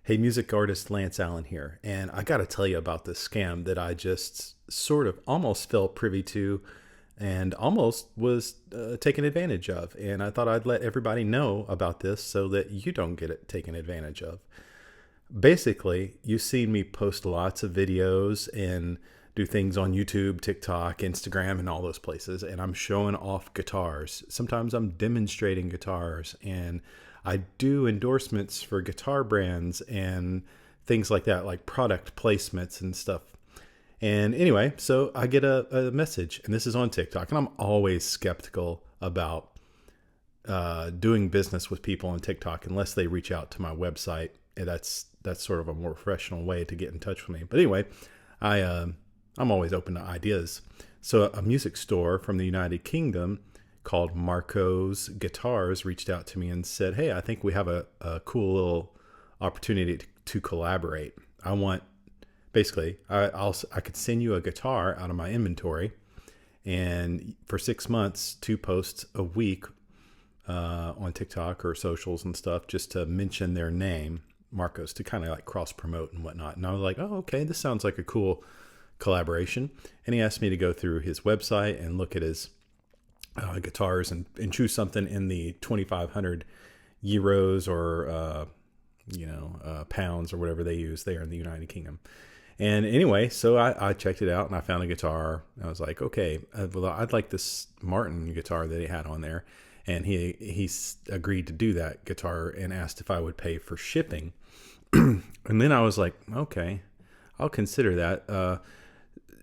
Hey, music artist Lance Allen here, and I got to tell you about this scam that I just sort of almost felt privy to and almost was taken advantage of. And I thought I'd let everybody know about this so that you don't get it taken advantage of. Basically, you've seen me post lots of videos and do things on YouTube, TikTok, Instagram, and all those places. And I'm showing off guitars. Sometimes I'm demonstrating guitars, and I do endorsements for guitar brands and things like that, like product placements and stuff. And anyway, so I get a message, and this is on TikTok, and I'm always skeptical about doing business with people on TikTok unless they reach out to my website. And that's sort of a more professional way to get in touch with me. But anyway, I'm always open to ideas. So a music store from the United Kingdom called Marco's Guitars reached out to me and said, "Hey, I think we have a cool little opportunity to collaborate. I want basically I could send you a guitar out of my inventory, and for 6 months, 2 posts a week on TikTok or socials and stuff, just to mention their name, Marcos, to kind of like cross promote and whatnot." And I was like, "Oh, okay, this sounds like a cool collaboration." And he asked me to go through his website and look at his guitars and choose something in the 2,500 euros or pounds or whatever they use there in the United Kingdom. And anyway, so I checked it out and I found a guitar. I was like, okay, well, I'd like this Martin guitar that he had on there. And he agreed to do that guitar and asked if I would pay for shipping. And then I was like, okay, I'll consider that.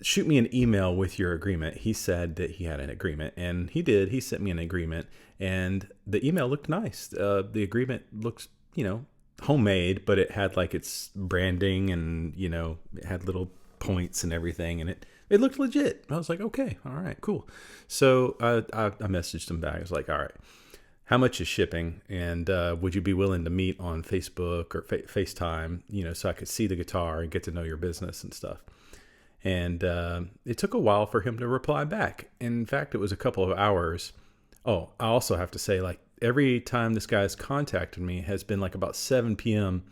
Shoot me an email with your agreement. He said that he had an agreement, and he did. He sent me an agreement, and the email looked nice. The agreement looks, homemade, but it had like its branding, and it had little points and everything, and it looked legit. I was like, okay, all right, cool. So I messaged him back. I was like, all right, how much is shipping, and would you be willing to meet on Facebook or FaceTime, so I could see the guitar and get to know your business and stuff. And it took a while for him to reply back. In fact, it was a couple of hours. Oh, I also have to say, like, every time this guy's contacted me has been like about 7 p.m.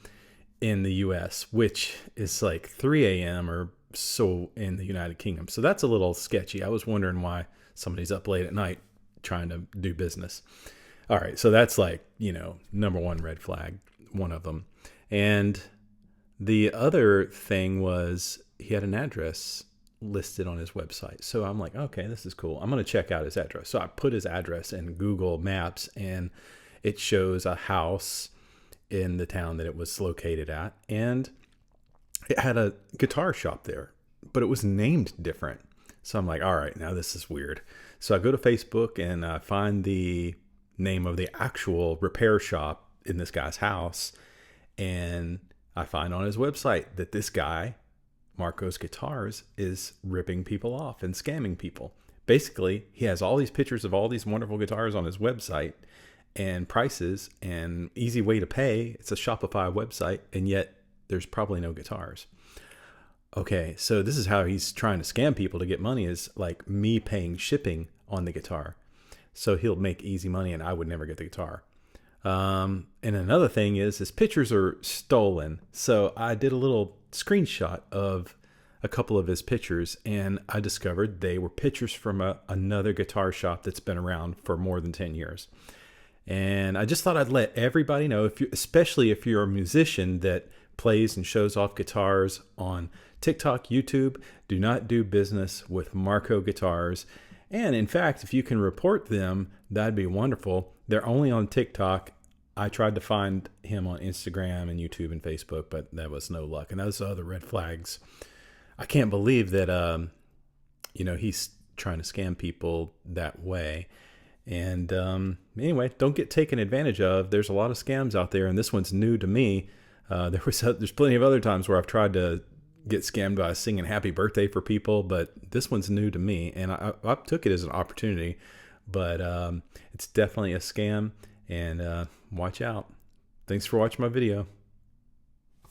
in the U.S., which is like 3 a.m. or so in the United Kingdom. So that's a little sketchy. I was wondering why somebody's up late at night trying to do business. All right, so that's like, number one red flag, one of them. And the other thing was he had an address listed on his website. So I'm like, okay, this is cool. I'm going to check out his address. So I put his address in Google Maps, and it shows a house in the town that it was located at. And it had a guitar shop there, but it was named different. So I'm like, all right, now this is weird. So I go to Facebook and I find the name of the actual repair shop in this guy's house. And I find on his website that this guy, Marco's Guitars, is ripping people off and scamming people. Basically, he has all these pictures of all these wonderful guitars on his website and prices and easy way to pay. It's a Shopify website, and yet there's probably no guitars. Okay, so this is how he's trying to scam people to get money, is like me paying shipping on the guitar. So he'll make easy money and I would never get the guitar. And another thing is his pictures are stolen. So I did a little screenshot of a couple of his pictures, and I discovered they were pictures from another guitar shop that's been around for more than 10 years. And I just thought I'd let everybody know, especially if you're a musician that plays and shows off guitars on TikTok, YouTube, do not do business with Marco Guitars. And in fact, if you can report them, that'd be wonderful. They're only on TikTok. I tried to find him on Instagram and YouTube and Facebook, but that was no luck. And those are other red flags. I can't believe that, he's trying to scam people that way. And anyway, don't get taken advantage of. There's a lot of scams out there, and this one's new to me. There's plenty of other times where I've tried to get scammed by singing happy birthday for people, but this one's new to me, and I took it as an opportunity. But it's definitely a scam, and watch out. Thanks for watching my video.